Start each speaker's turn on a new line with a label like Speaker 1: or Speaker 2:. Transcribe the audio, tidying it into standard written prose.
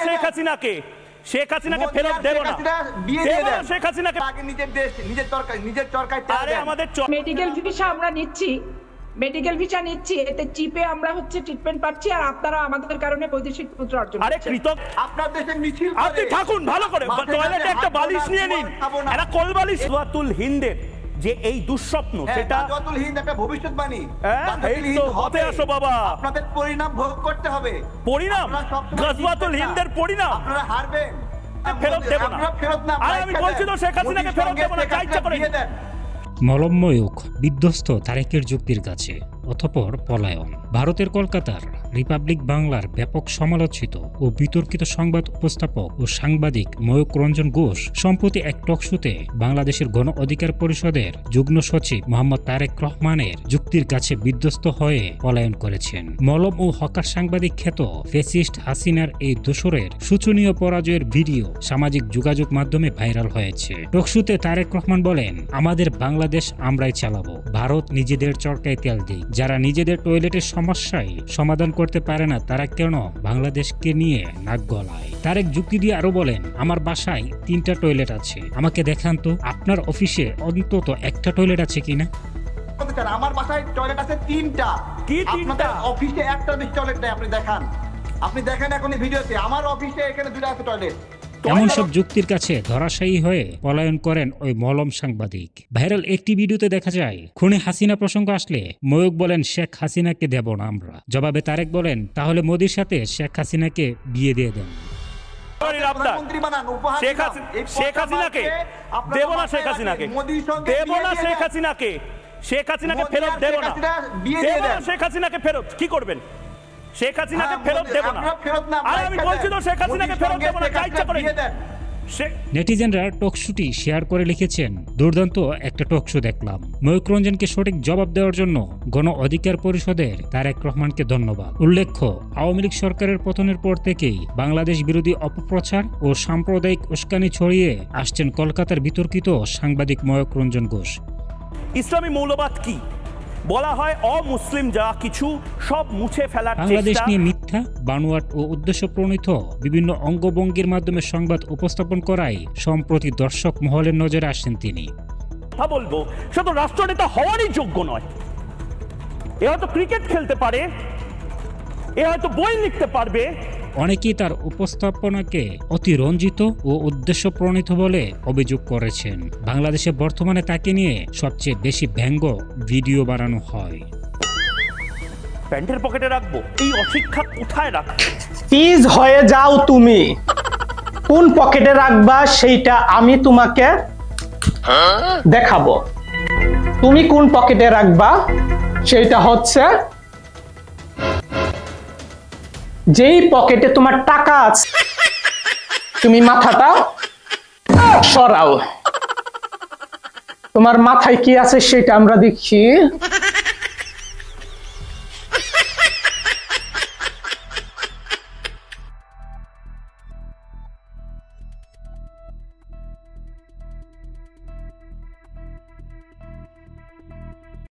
Speaker 1: শেখ হাসিনাকে ফেরত দেব না। শেখ হাসিনাকে আগে নিজের দেশ নিজের চরকায় আরে আমাদের
Speaker 2: মেডিকেল ভিসা আমরা নিচ্ছি, মেডিকেল ভিসা নিচ্ছি, এতে চিপে আমরা হচ্ছে ট্রিটমেন্ট পাচ্ছি, আর আপনারা আমাদের কারণে বৈদেশিক মুদ্রা অর্জন করছেন।
Speaker 1: আরে কৃতজ্ঞ
Speaker 3: আপনার দেশের মিছিল
Speaker 1: আপনি থাকুন ভালো করে, টয়লেটে একটা বালিশ নিয়ে নিন, একটা কোল বালিশ। গাজওয়াতুল হিন্দের যে এই দুঃস্বপ্ন, সেটা
Speaker 3: গাজওয়াতুল হিন্দ একটা ভবিষ্যৎবাণী।
Speaker 1: এই তো হতে আসো বাবা,
Speaker 3: আপনাদের পরিণাম ভোগ করতে হবে।
Speaker 1: পরিণাম গাজওয়াতুল হিন্দের পরিণাম
Speaker 3: আপনারা হারবেন,
Speaker 1: ফেরত দেব না। আরে আমি বলছি তো শেখ হাসিনাকে ফেরত দেব না, যা ইচ্ছা করে।
Speaker 4: মলম্ময়ক বিধ্বস্ত তারেকের যুক্তির কাছে, অতঃপর পলায়ন। ভারতের কলকাতার রিপাবলিক বাংলার ব্যাপক সমালোচিত ও বিতর্কিত সংবাদ উপস্থাপক ও সাংবাদিক ময়ূক রঞ্জন ঘোষ সম্প্রতি এক টকশোতে বাংলাদেশের গণ অধিকার পরিষদের যুগ্ম সচিব মোহাম্মদ তারেক রহমানের যুক্তির কাছে বিধ্বস্ত হয়ে পলায়ন করেছেন। মলম ও হকার সাংবাদিক খ্যাত ফ্যাসিস্ট হাসিনার এই দোসরের শোচনীয় পরাজয়ের ভিডিও সামাজিক যোগাযোগ মাধ্যমে ভাইরাল হয়েছে। টকশোতে তারেক রহমান বলেন, আমাদের বাংলাদেশ আমরাই চালাবো, ভারত নিজেদের চরকায় তেল দেয়। যারা নিজেদের টয়লেটের সমস্যায় সমাধান করতে পারে না, তারা কেন বাংলাদেশকে নিয়ে নাক গলায়? তারেক যুক্তি দিয়ে আরো বলেন, আমার বাসায় 3টা টয়লেট আছে, আমাকে দেখান তো আপনার অফিসে অন্তত একটা টয়লেট আছে কিনা।
Speaker 3: আমার বাসায় টয়লেট আছে 3টা,
Speaker 1: কি 3টা?
Speaker 3: অফিসে একটা বেশি টয়লেট নেই, আপনি দেখেন এখন এই ভিডিওতে আমার অফিসে এখানে 2টা আছে টয়লেট।
Speaker 4: এমন সব যুক্তির কাছে ধরাশায়ী হয়ে পলায়ন করেন ওই মলম সাংবাদিক। ভাইরাল একটি ভিডিওতে দেখা যায়, খুনে হাসিনা প্রসঙ্গ আসলে ময়ূক বলেন, শেখ হাসিনাকে দেব না আমরা। জবাবে তারেক বলেন, তাহলে মোদির সাথে শেখ হাসিনাকে বিয়ে দিয়ে দেন।
Speaker 1: শেখ হাসিনাকে দেব না, শেখ হাসিনাকে দেব না, শেখ হাসিনাকে ফেরত দেব না, শেখ হাসিনাকে ফেরত কি করবেন? শেখ হাসিনাকে ফেরত দেব না। আরে আমি বলছি তো শেখ হাসিনাকে ফেরত দেব না, যা ইচ্ছা করে।
Speaker 4: নেটিজেনরা টকশোটি শেয়ার করে লিখেছেন, দুর্দান্ত একটা টকশো দেখলাম। ময়ূক রঞ্জনকে সঠিক জবাব দেওয়ার জন্য গণ অধিকার পরিষদের তারেক রহমানকে ধন্যবাদ। উল্লেখ্য, আওয়ামী লীগ সরকারের পতনের পর থেকেই বাংলাদেশ বিরোধী অপপ্রচার ও সাম্প্রদায়িক উস্কানি ছড়িয়ে আসছেন কলকাতার বিতর্কিত সাংবাদিক ময়ূক রঞ্জন ঘোষ।
Speaker 1: ইসলামী মৌলবাদ কি? বলা হয় অমুসলিম যা কিছু সব মুছে ফেলার চেষ্টা।
Speaker 4: বাংলাদেশ নিয়ে মিথ্যা, বানোয়াট ও উদ্দেশ্য প্রণীত বিভিন্ন অঙ্গভঙ্গির মাধ্যমে সংবাদ উপস্থাপন করায় সম্প্রতি দর্শক মহলের নজরে আসেন তিনি।
Speaker 1: কথা বলবো, সে তো রাষ্ট্রনেতা হওয়ারই যোগ্য নয়। এ হয়তো ক্রিকেট খেলতে পারে, এ হয়তো বই লিখতে পারবে।
Speaker 4: অনেকেই তার উপস্থাপনাকে অতিরঞ্জিত ও উদ্দেশ্য প্রণীত বলে অভিযোগ করেছেন। বাংলাদেশে বর্তমানে তাকে নিয়ে সবচেয়ে বেশি ব্যঙ্গ ভিডিও বানানো হয়।
Speaker 1: প্যান্টের পকেটে রাখবো, এই অশিক্ষা কোথায় রাখবো?
Speaker 5: প্লিজ হয়ে যাও, তুমি কোন পকেটে রাখবা সেইটা আমি তোমাকে দেখাবো। তুমি কোন পকেটে রাখবা সেইটা হচ্ছে যেই পকেটে তোমার টাকা আছে, তুমি মাথাটা সরাও। তোমার মাথায় কি আছে সেটা আমরা দেখি।